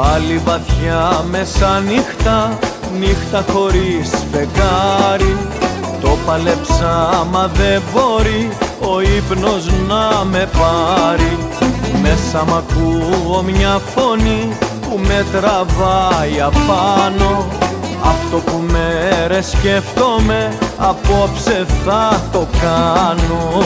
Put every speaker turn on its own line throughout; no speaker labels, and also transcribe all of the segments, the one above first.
Πάλι βαθιά μέσα νύχτα, νύχτα χωρίς φεγγάρι. Το παλέψα μα δεν μπορεί ο ύπνος να με πάρει. Μέσα μ' ακούω μια φωνή που με τραβάει απάνω. Αυτό που μέρες σκέφτομαι απόψε θα το κάνω.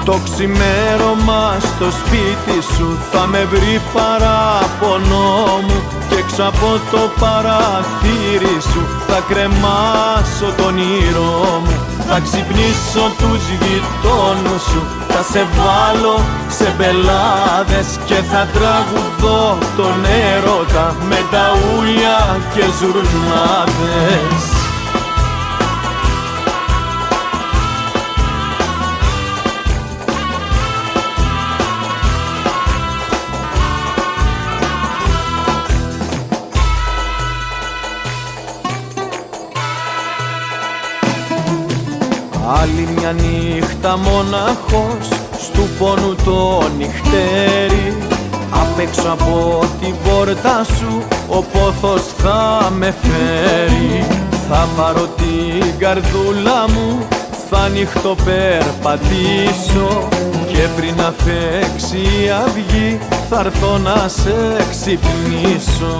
Το ξημέρωμα στο σπίτι σου θα με βρει παράπονο μου και έξω από το παραθύρι σου θα κρεμάσω τον όνειρό μου. Θα ξυπνήσω τους γειτόνους σου, θα σε βάλω σε μπελάδες και θα τραγουδώ τον έρωτα με τα ούλια και ζουρνάδες. Άλλη μια νύχτα μοναχός στου πόνου το νυχτέρι. Απ' έξω από την πόρτα σου ο πόθος θα με φέρει. Θα πάρω την καρδούλα μου, θα νυχτοπερπατήσω και πριν να φέξει η αυγή θα έρθω να σε ξυπνήσω.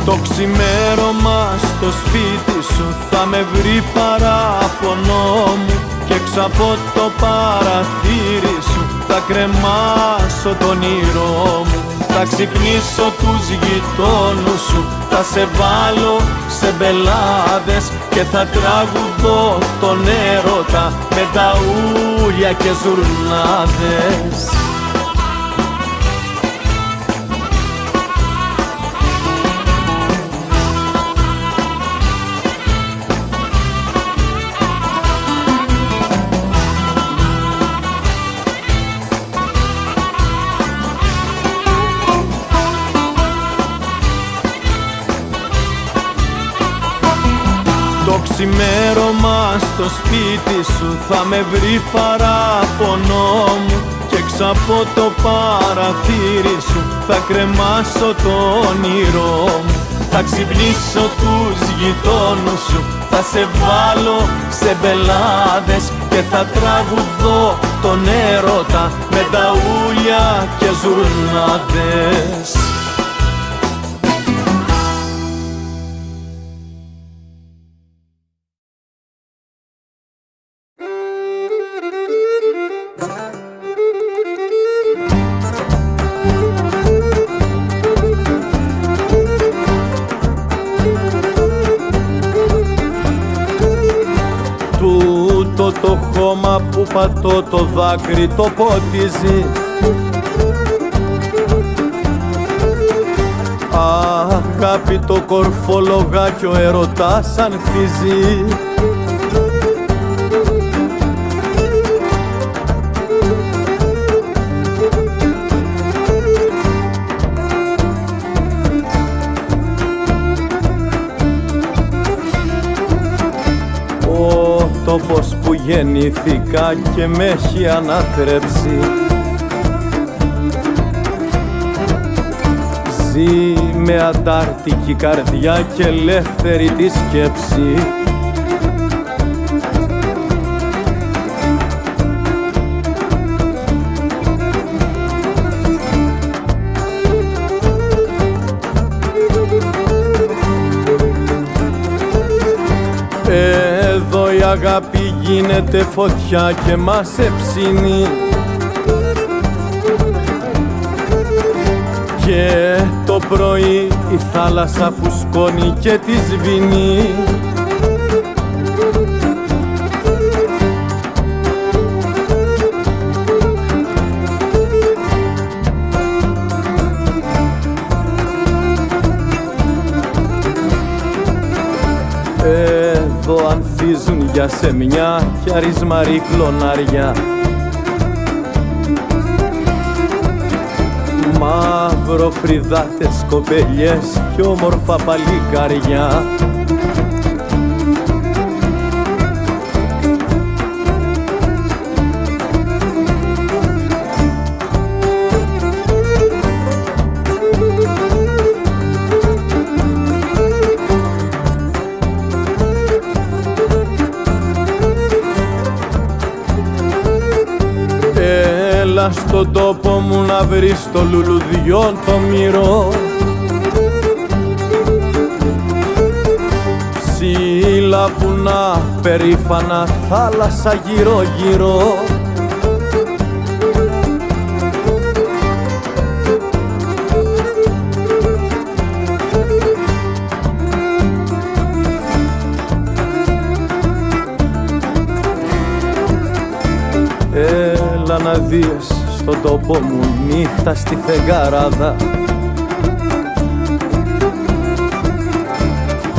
Το ξημέρωμα στο σπίτι σου θα με βρει παράπονο μου και έξω από το παραθύρι σου θα κρεμάσω τον όνειρό μου. Θα ξυπνήσω τους γειτόνους σου, θα σε βάλω σε μπελάδες και θα τραγουδώ τον έρωτα με τα ούλια και ζουρνάδες. Το ξημέρωμα στο σπίτι σου θα με βρει παράπονο μου και έξω από το παραθύρι σου θα κρεμάσω το όνειρό μου. Θα ξυπνήσω τους γειτόνους σου, θα σε βάλω σε μπελάδες και θα τραγουδώ τον έρωτα με τα ούλια και ζουρνάδες. Το χώμα που πατώ το δάκρυ το ποτίζει. Αγάπη το κορφολογά κι ο ερωτάς ανθίζει. Τόπος που γεννήθηκα και με έχει αναθρέψει. Ζει με αντάρτικη καρδιά και ελεύθερη τη σκέψη. Εδώ η αγάπη γίνεται φωτιά και μας εψύνει και το πρωί η θάλασσα φουσκώνει και τη σβήνει. Εδώ ανθίζουν για σεμιά κι αρισμαρή κλονάρια. Μαυροφρυδάτες κοπελιές κι όμορφα παλικάρια. Έλα στον τόπο μου να βρεις το λουλουδιόν το μυρό. Ψήλα βουνά, περήφανα θάλασσα γύρω γύρω. Έλα να δεις στον τόπο μου νύχτα στη φεγγαράδα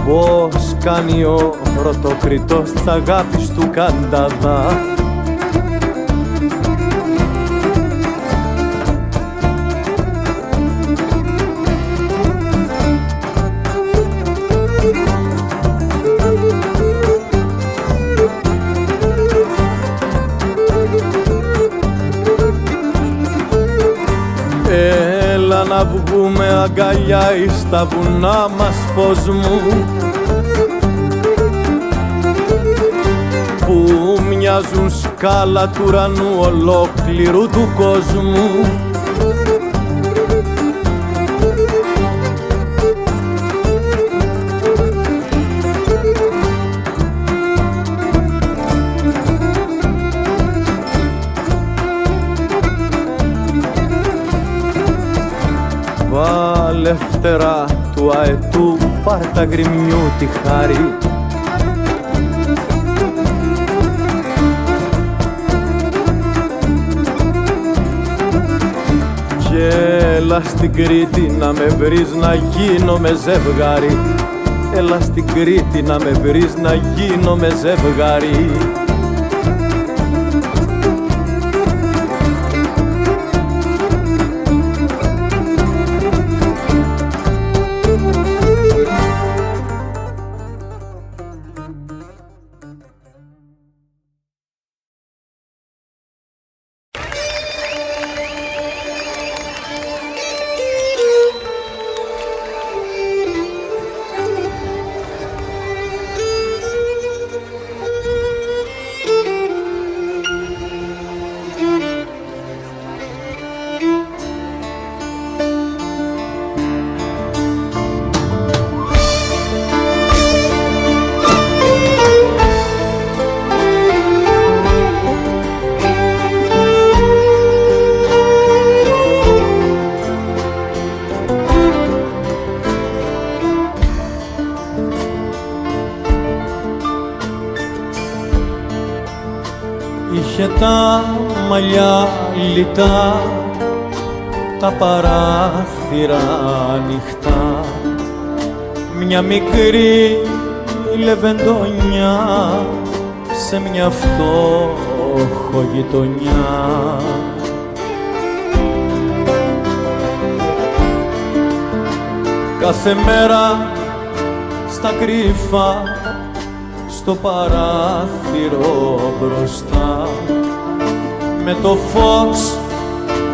πώς κάνει ο πρωτοκριτός της αγάπης του κανταδά. Έλα να βγούμε αγκαλιά εις στα βουνά μας φως μου που μοιάζουν σκάλα του ουρανού ολόκληρου του κόσμου. Βάλε φτερά του αετού, πάρ' τα γριμιού τη χάρη και έλα στην Κρήτη να με βρεις να γίνομαι ζευγάρι. Έλα στην Κρήτη να με βρεις να γίνομαι ζευγάρι. Είχε τα μαλλιά λιτά, τα παράθυρα ανοιχτά, μια μικρή λεβεντονιά σε μια φτώχο γειτονιά. Κάθε μέρα στα κρύφα, στο παράθυρο μπροστά, με το φως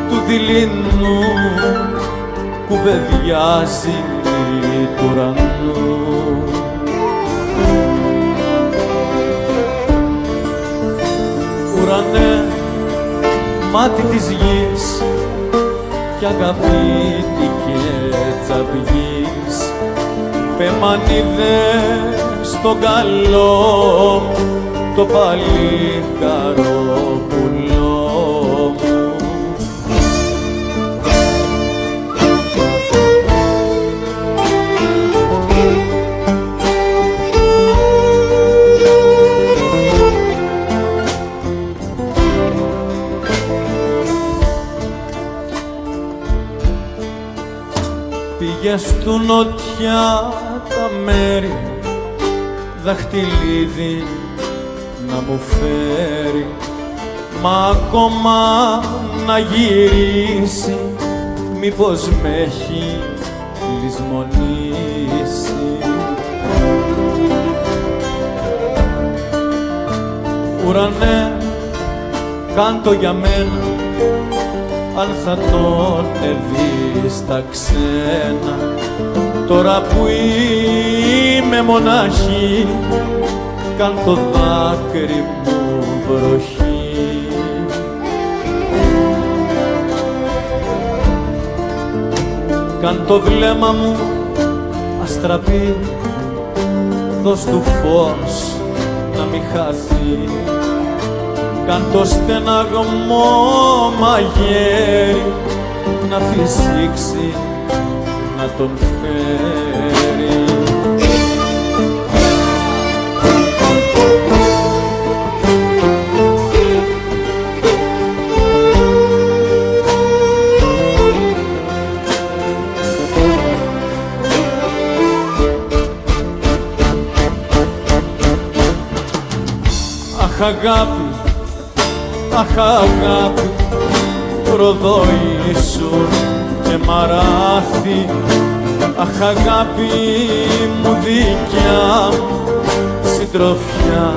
του δειλινού κουβεντιάζει του ουρανού. Ουρανέ, μάτι της γης κι αγαπήτη και τσαυγής, πεμανίδες στον καλό το παλικαρό πουλό μου. Πήγε στου νότια τα μέρη δαχτυλίδι να μου φέρει, μα ακόμα να γυρίσει, μήπως μ' έχει λησμονήσει. Ουρανέ, κάντο για μένα, αν θα τον δεις στα ξένα, τώρα που είμαι μονάχη, κάν το δάκρυ μου βροχή. κάν το βλέμμα μου αστραπεί, δώσ' του φως να μη χαθεί. Κάν το στεναγμό μαγέρι να φυσήξει, να τον φέρει. Αχ αγάπη, αχ αγάπη, προδόη σου και μαράθη. Αχ αγάπη μου δικιά μου, συντροφιά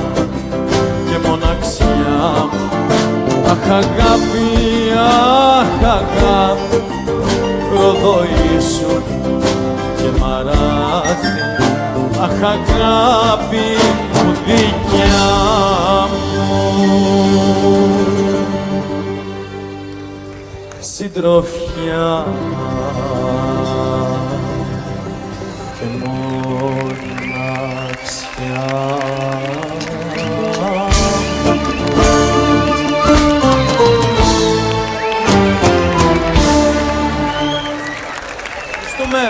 και μοναξιά μου. Αχ αγάπη, αχ αγάπη, προδόη σου και μαράθη. Αχ αγάπη μου δικιά μου, συντροφιά και μοναξιά. Ευχαριστούμε.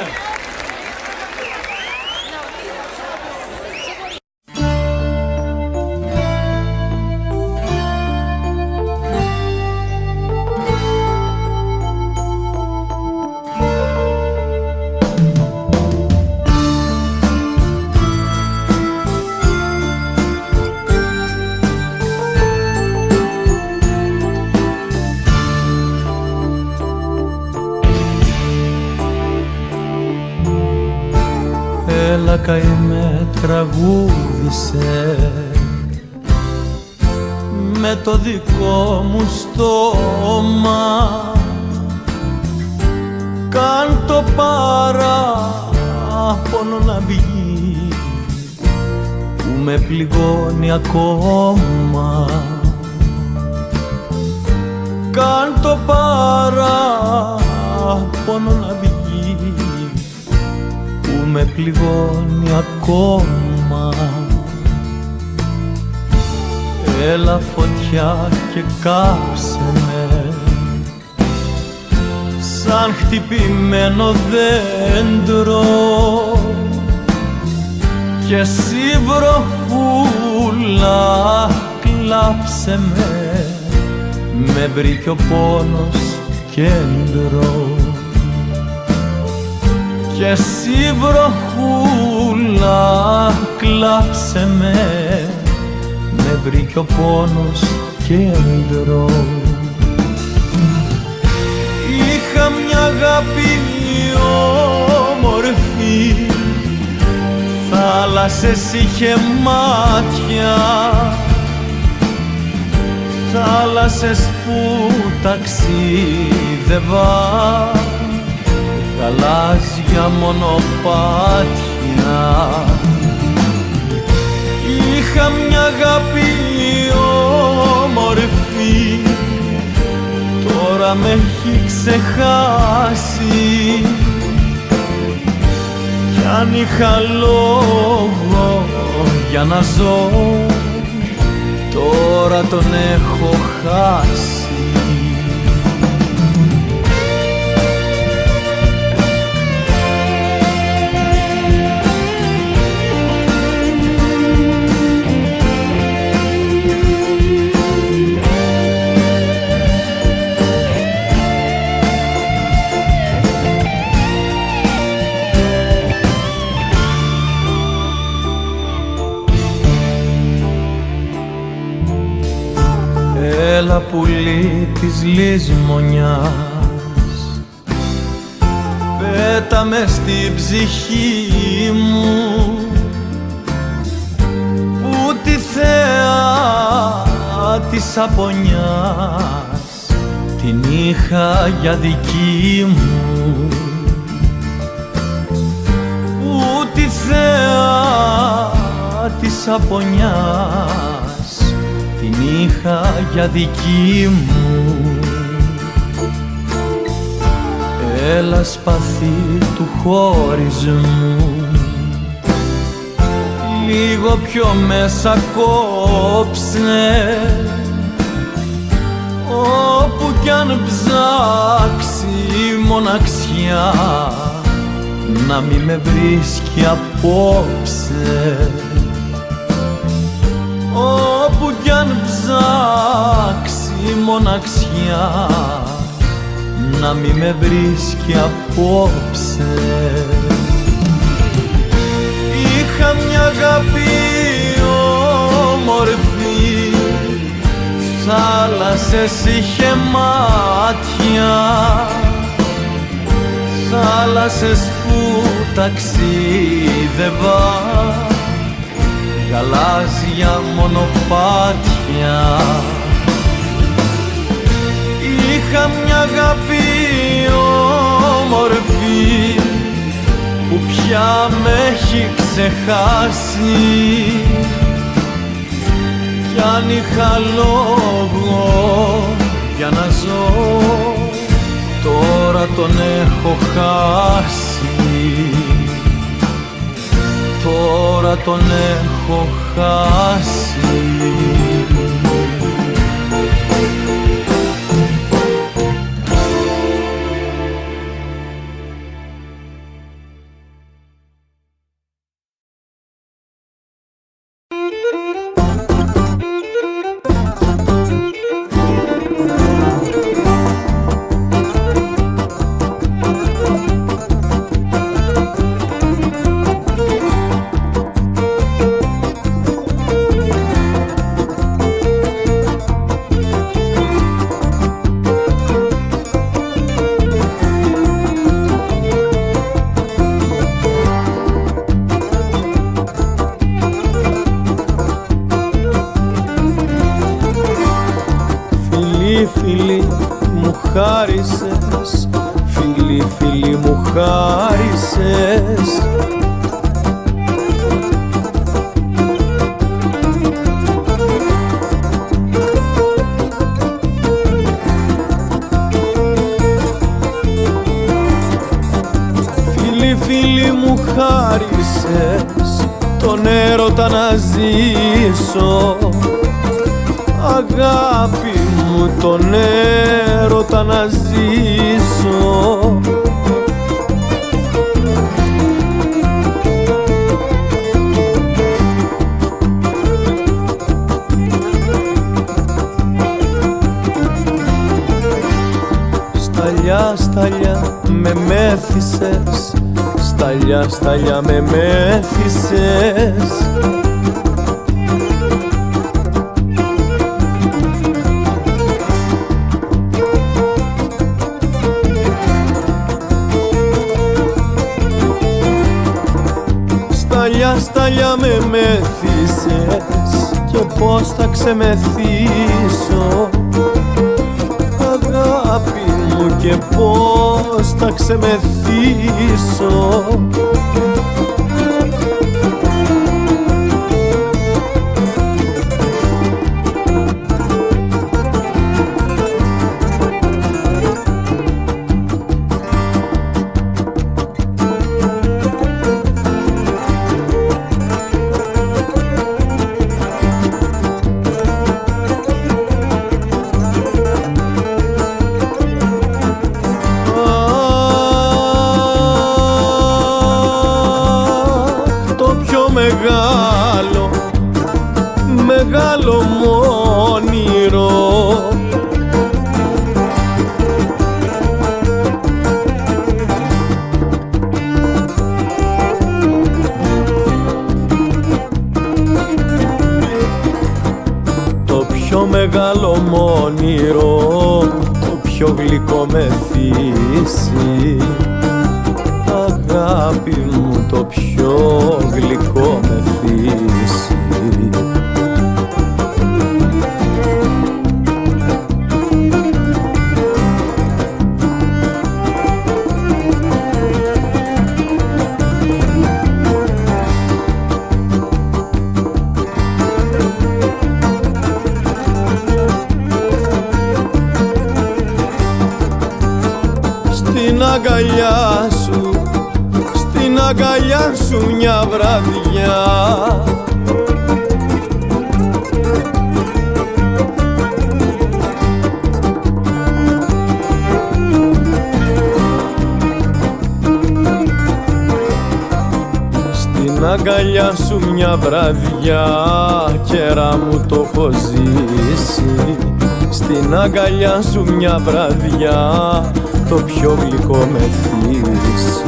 Έλα καημέ τραγούδισε με το δικό μου στόμα, κάν το παράπονο να βγει που με πληγώνει ακόμα. Κάν το παράπονο να βγει που με πληγώνει ακόμα. Έλα φωτιά και κάψε με σαν χτυπημένο δέντρο και εσύ βροχούλα κλάψε με βρήκε ο πόνος κέντρο. Και εσύ βροχούλα κλάψε με βρήκε ο πόνος κέντρο. Είχα μια αγάπη όμορφη, θάλασσες είχε μάτια, θάλασσες που ταξίδευα, γαλάζια μονοπάτια. Είχα μια αγάπη όμορφη, τώρα με έχει ξεχάσει. Κι αν είχα λόγο για να ζω, τώρα τον έχω χάσει. Έλα πουλί της λησμονιάς, πέτα μες στην ψυχή μου, που τη θέα της απονιάς την είχα για δική μου, που τη θέα της απονιάς την είχα για δική μου. Έλα σπαθί του χωρισμού, λίγο πιο μέσα κόψε, όπου κι αν ψάξει η μοναξιά να μη με βρίσκει απόψε. Όπου κι αν ψάξει η μοναξιά να μη με βρίσκει απόψε. Είχα μια αγάπη όμορφη, θάλασσες είχε μάτια, θάλασσες που ταξίδευα, γαλάζια μονοπάτια. Είχα μια αγάπη όμορφη που πια με έχει ξεχάσει, κι αν είχα λόγο για να ζω τώρα τον έχω χάσει, τώρα τον έχω χάσει. Φίλη μου χάρισες, φίλη, φίλη μου χάρισες. Φίλη, φίλη μου χάρισες τον έρωτα να ζήσω, αγάπη μου τον έρωτα να ζήσω. Σταλιά, σταλιά με μέθησες, σταλιά, σταλιά με μέθησες. Σταλιά, σταλιά με μέθησες και πώς θα ξεμεθύσω, αγάπη μου, και πώς θα ξεμεθύσω. Μεγάλο, μεγάλο μου όνειρο, το πιο μεγάλο μου όνειρο, το πιο γλυκό μεθύσι, αγάπη μου, το πιο γλυκό μεθύσι. Στην αγκαλιά σου, στην αγκαλιά σου μια βραδιά. Στην αγκαλιά σου μια βραδιά, καιρά μου το έχω ζήσει. Στην αγκαλιά σου μια βραδιά, το πιο γλυκό μεθύσι.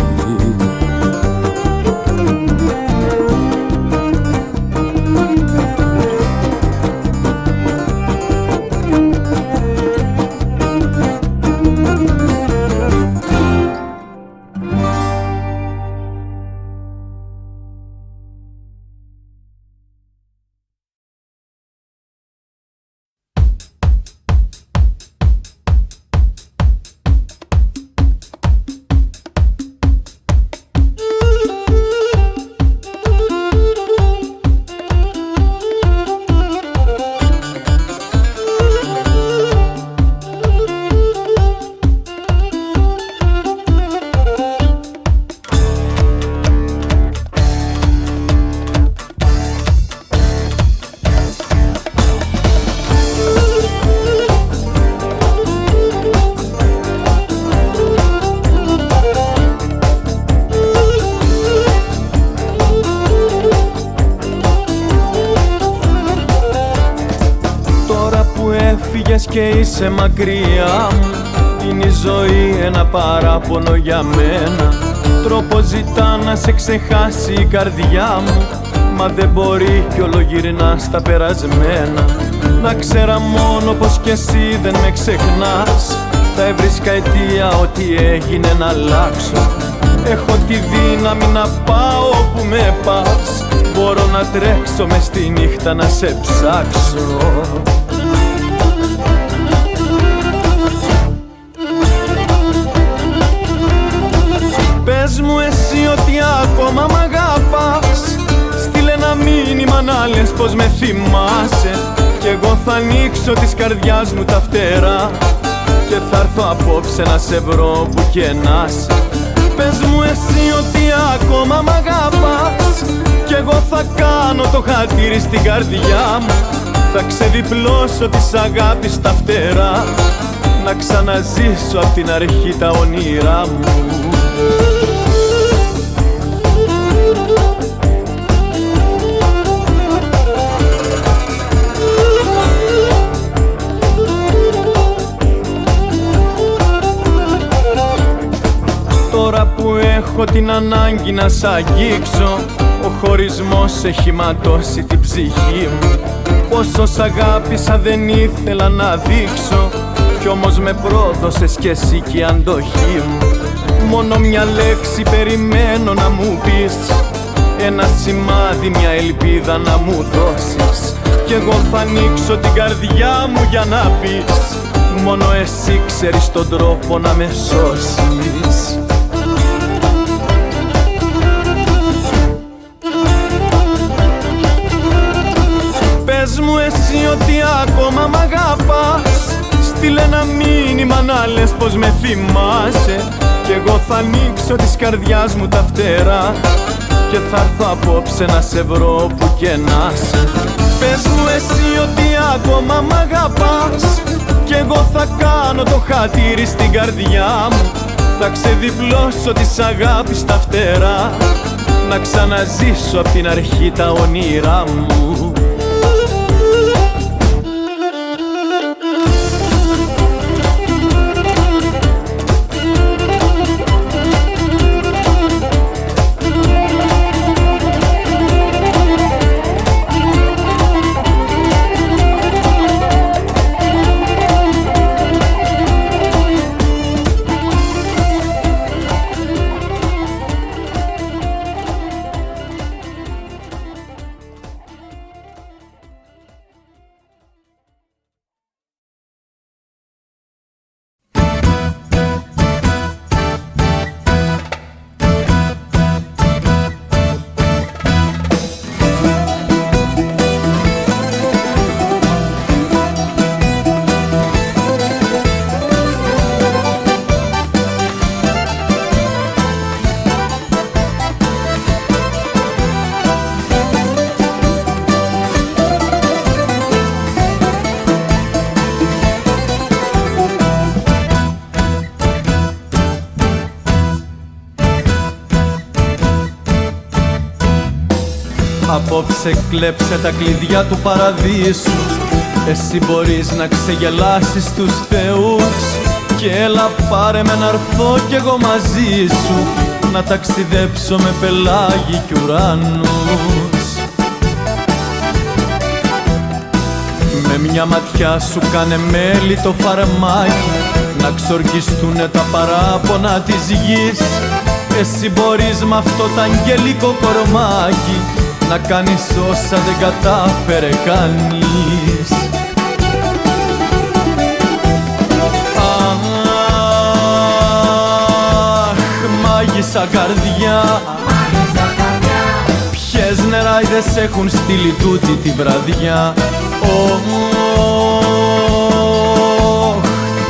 Και είσαι μακριά μου, είναι η ζωή ένα παράπονο για μένα. Τρόπο ζητά να σε ξεχάσει η καρδιά μου, μα δεν μπορεί κι όλο γυρνά στα περασμένα. Να ξέρα μόνο πως κι εσύ δεν με ξεχνάς, θα έβρισκα αιτία ό,τι έγινε να αλλάξω. Έχω τη δύναμη να πάω όπου με πας, μπορώ να τρέξω μες στη νύχτα να σε ψάξω. Πες μου εσύ ότι ακόμα μ' αγαπάς, στείλε ένα μήνυμα να λες πως με θυμάσαι, κι εγώ θα ανοίξω της καρδιάς μου τα φτερά και θα έρθω απόψε να σε βρω που και να είσαι. Πες μου εσύ ότι ακόμα μ' αγαπάς, κι εγώ θα κάνω το χατήρι στην καρδιά μου, θα ξεδιπλώσω της αγάπης τα φτερά, να ξαναζήσω απ' την αρχή τα όνειρά μου. Τώρα που έχω την ανάγκη να σ' αγγίξω, ο χωρισμός έχει ματώσει την ψυχή μου. Πόσο σ' αγάπησα δεν ήθελα να δείξω, κι όμως με πρόδωσες κι εσύ κι η αντοχή μου. Μόνο μια λέξη περιμένω να μου πεις, ένα σημάδι, μια ελπίδα να μου δώσεις, κι εγώ θα ανοίξω την καρδιά μου για να πεις, μόνο εσύ ξέρεις τον τρόπο να με σώσεις. Πες μου εσύ ότι ακόμα μ' αγαπάς, στείλε ένα μήνυμα να λες πως με θυμάσαι, κι εγώ θα ανοίξω της καρδιάς μου τα φτερά και θα έρθω απόψε να σε βρω που και να είσαι. Πες μου εσύ ότι ακόμα μ' αγαπάς, κι εγώ θα κάνω το χατήρι στην καρδιά μου, θα ξεδιπλώσω της αγάπης τα φτερά, να ξαναζήσω απ' την αρχή τα όνειρά μου.
Απόψε κλέψε τα κλειδιά του παραδείσου. Εσύ μπορείς να ξεγελάσεις τους θεούς. Κι έλα πάρε με να έρθω κι εγώ μαζί σου, να ταξιδέψω με πελάγι κι ουρανούς. Με μια ματιά σου κάνε μέλι το φαρμάκι, να ξορκιστούνε τα παράπονα της γης. Εσύ μπορείς μ' αυτό τ' αγγελικό κορμάκι να κάνεις όσα δεν κατάφερε κανείς. Αχ, μάγισσα καρδιά, ποιες νεράιδες έχουν στείλει τούτη τη βραδιά. Ωχ,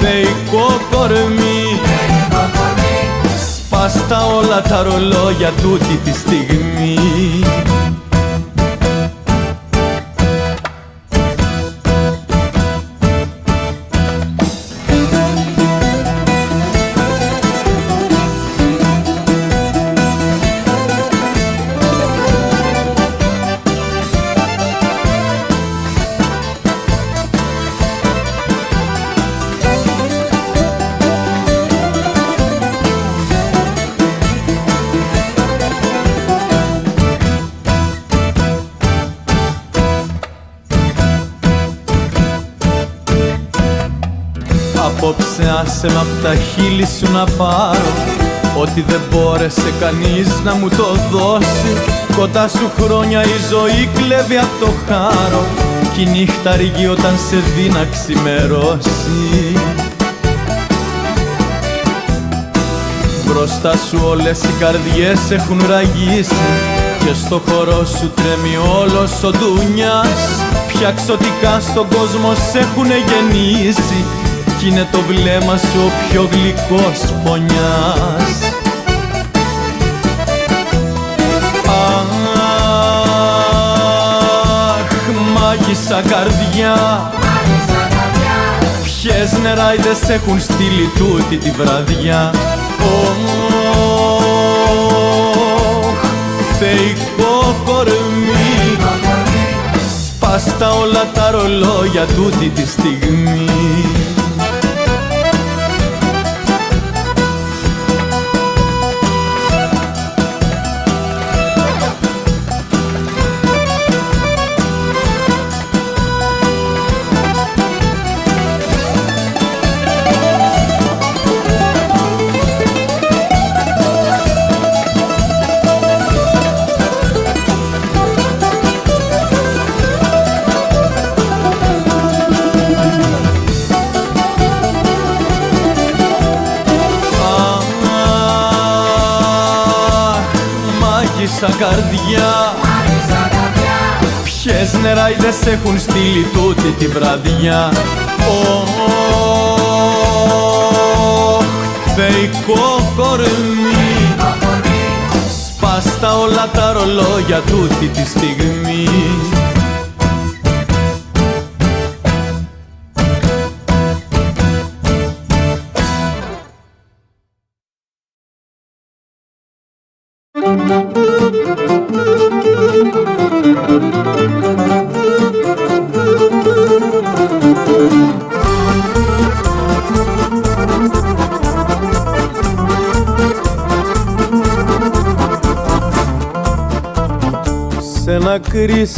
θεϊκό κορμί, σπάστα όλα τα ρολόγια τούτη τη στιγμή. Απόψε άσε μ' απ' τα χείλη σου να πάρω ό,τι δεν μπόρεσε κανείς να μου το δώσει. Κοντά σου χρόνια η ζωή κλέβει απ' το χάρο κι η νύχτα αργεί όταν σε δει να ξημερώσει. Μπροστά σου όλες οι καρδιές έχουν ραγίσει και στο χορό σου τρέμει όλος ο ντουνιάς. Πια ξωτικά στον κόσμο σ' έχουνε γεννήσει κι είναι το βλέμμα σου ο πιο γλυκός φωνιάς. Αχ, μάγισσα καρδιά, ποιες νεράιδες έχουν στείλει τούτη τη βραδιά. Ωχ, θεϊκό κορμί, σπάστα όλα τα ρολόγια τούτη τη στιγμή. Καρδιά, ποιες νεράιδες έχουν στείλει τούτη τη βραδιά. Ωχ, θεϊκό κορμί, σπάστα όλα τα ρολόγια τούτη τη στιγμή.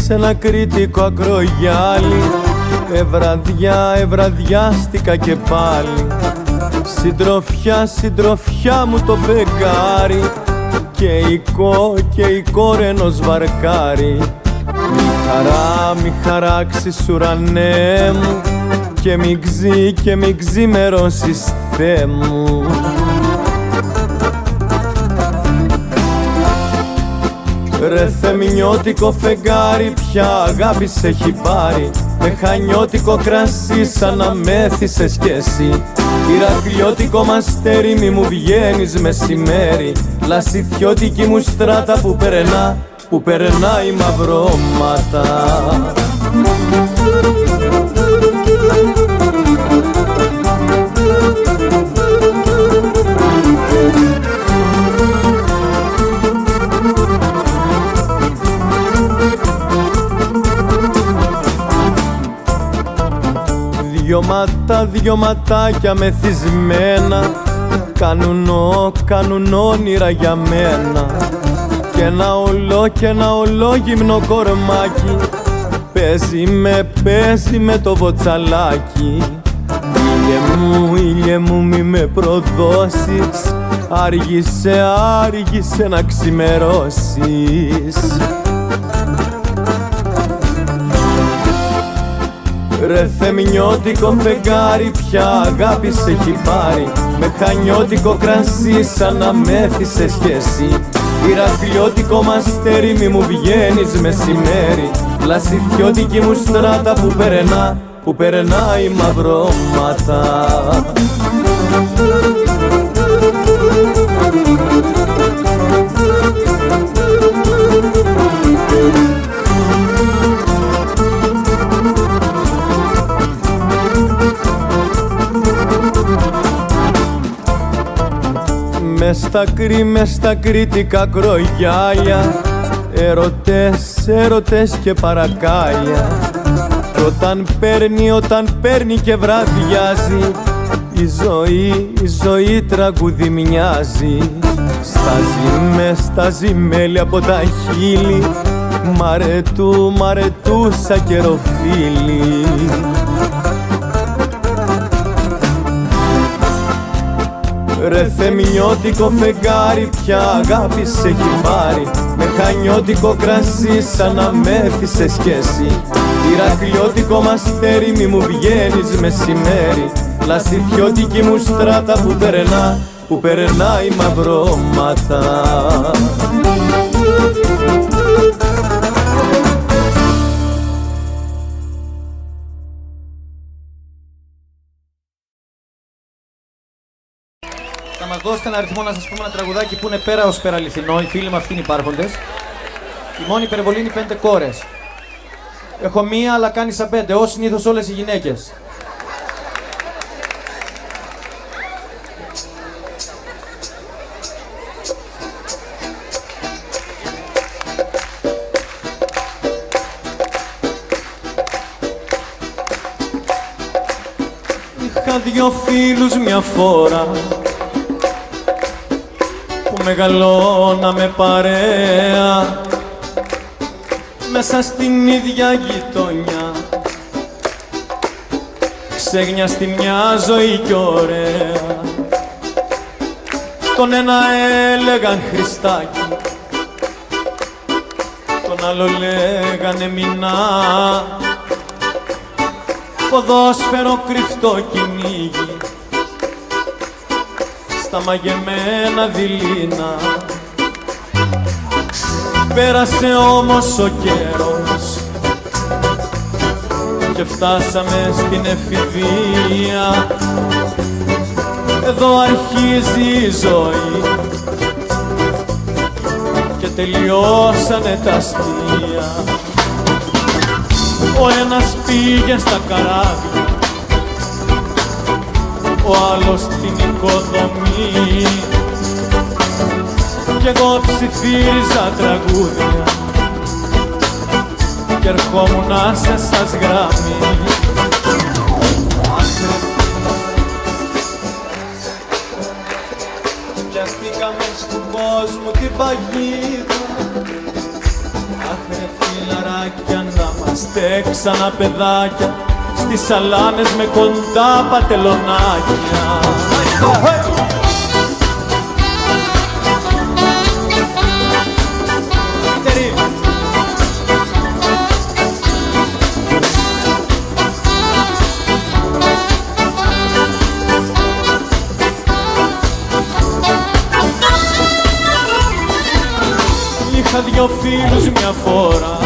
Σε ένα κρήτικο ακρογιάλι ευραδιάστηκα και πάλι. Συντροφιά μου το φεγγάρι και η κόρη ενός βαρκάρι. Μη χαράξεις ουρανέ μου και μη ξημερώσεις Θεέ μου. Ρε θεμηνιώτικο φεγγάρι, ποια αγάπη σε έχει πάρει. Με χανιώτικο κρασί σαν να μέθησες κι εσύ. Ηρακλειώτικο μαστέρι, μη μου βγαίνεις μεσημέρι. Λασιθιώτικη μου στράτα που περνάει μαυρώματα.
Δυο ματάκια μεθυσμένα κάνουν όνειρα για μένα. Και ένα ολόγυμνο κορμάκι παίζει με το βοτσαλάκι. Ήλιε μου μη με προδώσεις, άργησε να ξημερώσεις. Ρε θεμηνιώτικο φεγγάρι, ποια αγάπη σε έχει πάρει, με χανιώτικο κρασί σαν να μέθησες κι εσύ. Ηρακλειώτικο μαστέρι, μη μου βγαίνεις μεσημέρι, λασιθιώτικη μου στράτα που περνάει μαυρώματα. Μες στα κριτικά κρογιάλια, έρωτες και παρακάλια. Κι όταν παίρνει και βραδιάζει, η ζωή τραγούδι μοιάζει. Στάζει μέλη από τα χείλη, μαρετούσα καιροφίλη. Ρε θεμηνιώτικο φεγγάρι, ποια αγάπη σε έχει πάρει, με χανιώτικο κρασί σαν να μέθησες κι εσύ. Ηρακλειώτικο μαστέρι, μη μου βγαίνεις μεσημέρι, λασιθιώτικη μου στράτα που περνάει μαυρώματα.
Θα μας δώσετε ένα αριθμό να σας πούμε ένα τραγουδάκι που είναι πέρα ως πέρα αληθινό. Οι φίλοι μου αυτοί είναι υπάρχοντες. Η μόνη υπερβολή είναι 5 κόρες. Έχω μία, αλλά κάνει σαν 5, ως συνήθως όλες οι γυναίκες.
Είχα 2 φίλους μια φορά που μεγαλώναμε παρέα μέσα στην ίδια γειτονιά. Ξέγνιαστη μια ζωή κι ωραία. Τον ένα έλεγαν Χριστάκι, τον άλλο λέγανε Μινά. Ποδόσφαιρο κρυφτό κυνήγι στα μαγεμένα δειλίνα. Πέρασε όμως ο καιρός και φτάσαμε στην εφηβεία. Εδώ αρχίζει η ζωή και τελειώσανε τα αστεία. Ο ένας πήγε στα καράβια, ο άλλος στην οικοδομή, κι εγώ ψιθύριζα τραγούδια κι ερχόμουνα σε σας γράμμη. Πιαστήκαμε στον κόσμο την παγίδα. Αχ ρε φιλαράκια, να είμαστε ξανά παιδάκια στις σαλάνες με κοντά πατελονάκια. Είχα 2 φίλους μια φορά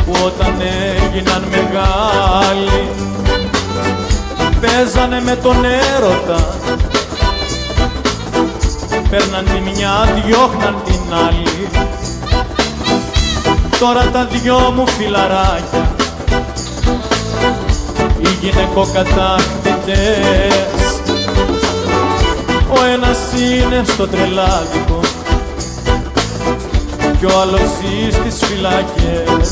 που όταν έγιναν μεγάλοι παίζανε με τον έρωτα. Παίρναν τη μια, διώχναν την άλλη. Τώρα τα 2 μου φιλαράκια οι γυναικοκατάκτητες. Ο ένας είναι στο τρελάδικο κι ο άλλος ζει στις φυλακές.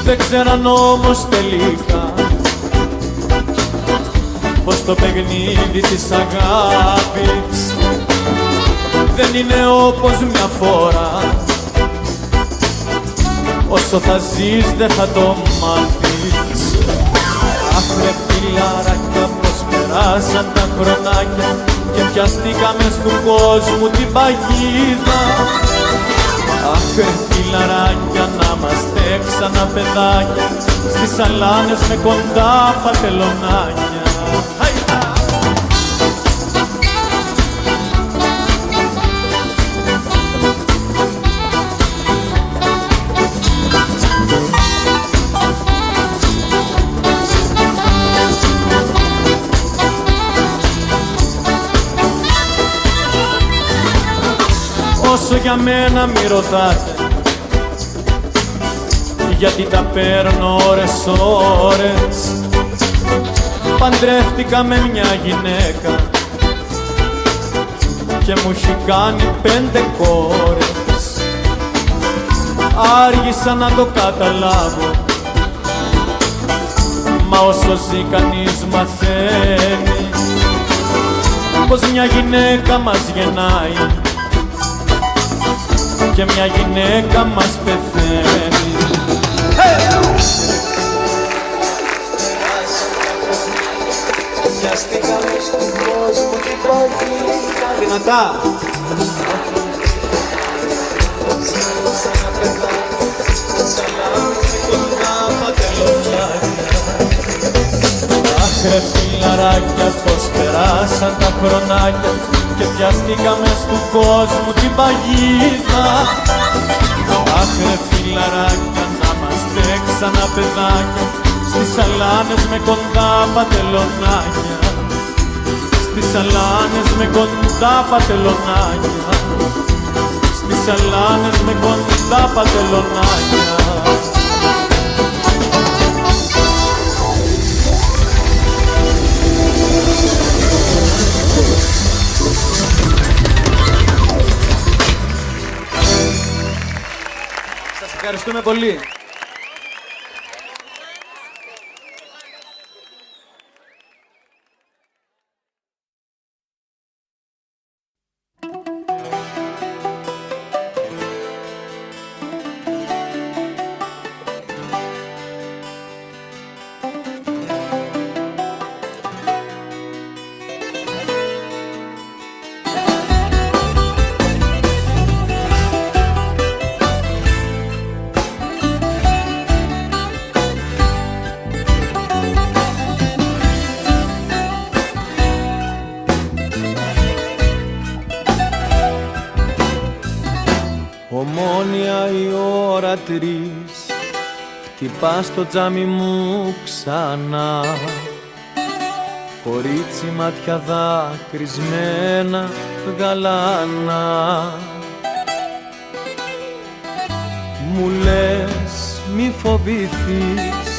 Δεν ξέραν όμως τελικά πως το παιχνίδι της αγάπης δεν είναι όπως μια φορά. Όσο θα ζεις δεν θα το μάθεις. Αχ ρε φιλαράκια, πως περάσαν τα χρονάκια και πιαστήκαμε του κόσμου την παγίδα. Αχ ρε φιλαράκια, να είμαστε ξανά παιδάκια στις σαλάνες με κοντά πατελονάκια. Όσο για μένα μη ρωτάτε, γιατί τα παίρνω ώρες. Παντρεύτηκα με μια γυναίκα και μου έχει κάνει 5 κόρες. Άργησα να το καταλάβω, μα όσο ζει κανείς μαθαίνει πως μια γυναίκα μας γεννάει και μια γυναίκα μας πεθαίνει. Πιαστήκαμε στον κόσμο την παγίδα. Δυνατά! Αχ ρε φιλαράκια, πως περάσαν τα χρονάκια και πιαστήκαμε στον κόσμο την παγίδα. Αχ ρε φιλαράκια, να είμαστε ξανά παιδάκια στις σαλάνες με κοντά πατελονάκια. Στις σαλάνες με κοντά πατελονάκια. Στις σαλάνες με κοντά πατελονάκια.
Σας ευχαριστούμε πολύ.
Ομόνια η ώρα 3, χτυπά στο τζάμι μου ξανά. Κορίτσι μάτια δάκρυσμένα γαλανά. Μου λες μη φοβηθείς,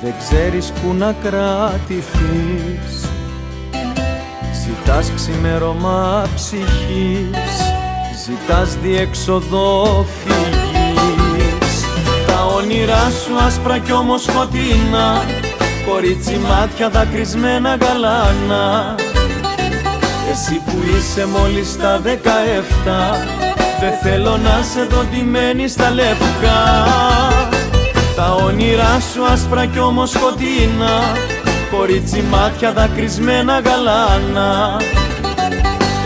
δεν ξέρεις που να κρατηθείς. Ζητάς ξημέρωμα ψυχής, ζητάς διέξοδο φυγής. Τα όνειρά σου άσπρα κι όμως σκοτεινά, κορίτσι μάτια δακρυσμένα γαλάνα. Εσύ που είσαι μόλις στα 17, δεν θέλω να σε δω ντυμένη στα λευκά. Τα όνειρά σου άσπρα κι όμως σκοτεινά, κορίτσι μάτια δακρυσμένα γαλάνα.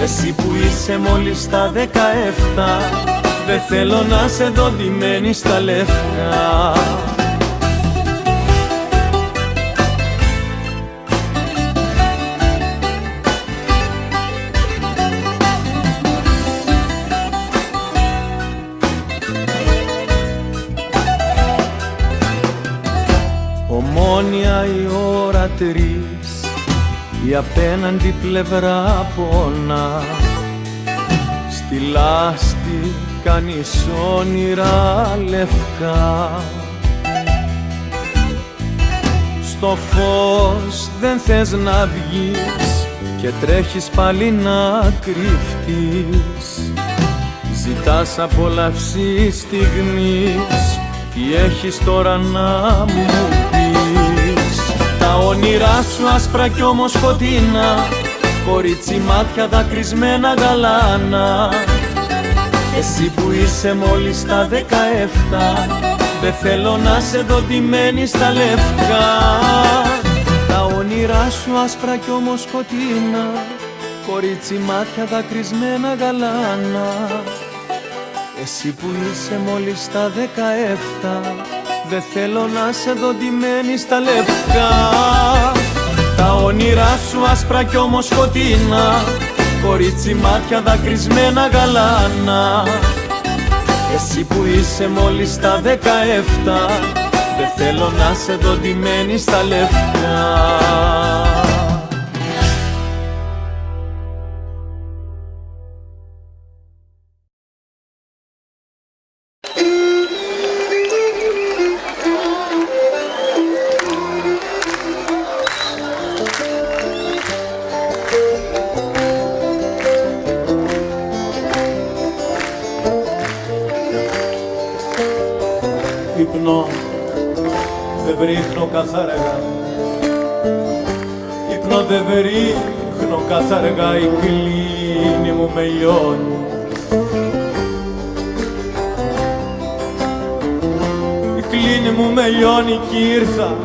Εσύ που είσαι μόλις στα 17, δεν θέλω να σε δω ντυμένη στα λευκά. Ομόνια η ώρα 3, η απέναντι πλευρά πονά. Στη λάστη κάνεις όνειρα λευκά. Στο φως δεν θες να βγεις και τρέχεις πάλι να κρυφτείς. Ζητάς απόλαυση στιγμής Τι έχεις τώρα να μου πεις? Τα όνειρά σου άσπρα κι όμως σκοτεινά, κορίτσι μάτια δακρυσμένα γαλάνα. Εσύ που είσαι μόλις τα 17, δεν θέλω να σε δω ντυμένη στα λευκά. Τα όνειρά σου άσπρα κι όμως σκοτεινά, κορίτσι μάτια δακρυσμένα γαλάνα. Εσύ που είσαι μόλις τα 17, δεν θέλω να σε δω ντυμένη στα λευκά. Τα όνειρά σου άσπρα κι όμως σκοτεινά, κορίτσι μάτια δακρυσμένα γαλάνα. Εσύ που είσαι μόλις τα 17, δεν θέλω να σε δω ντυμένη στα λευκά.
Ύπνο δεν βρίχνω καθαργά, ύπνο δεν βρίχνω καθαργά, η κλίνη μου με λιώνει. Η κλίνη μου με λιώνει κι ήρθα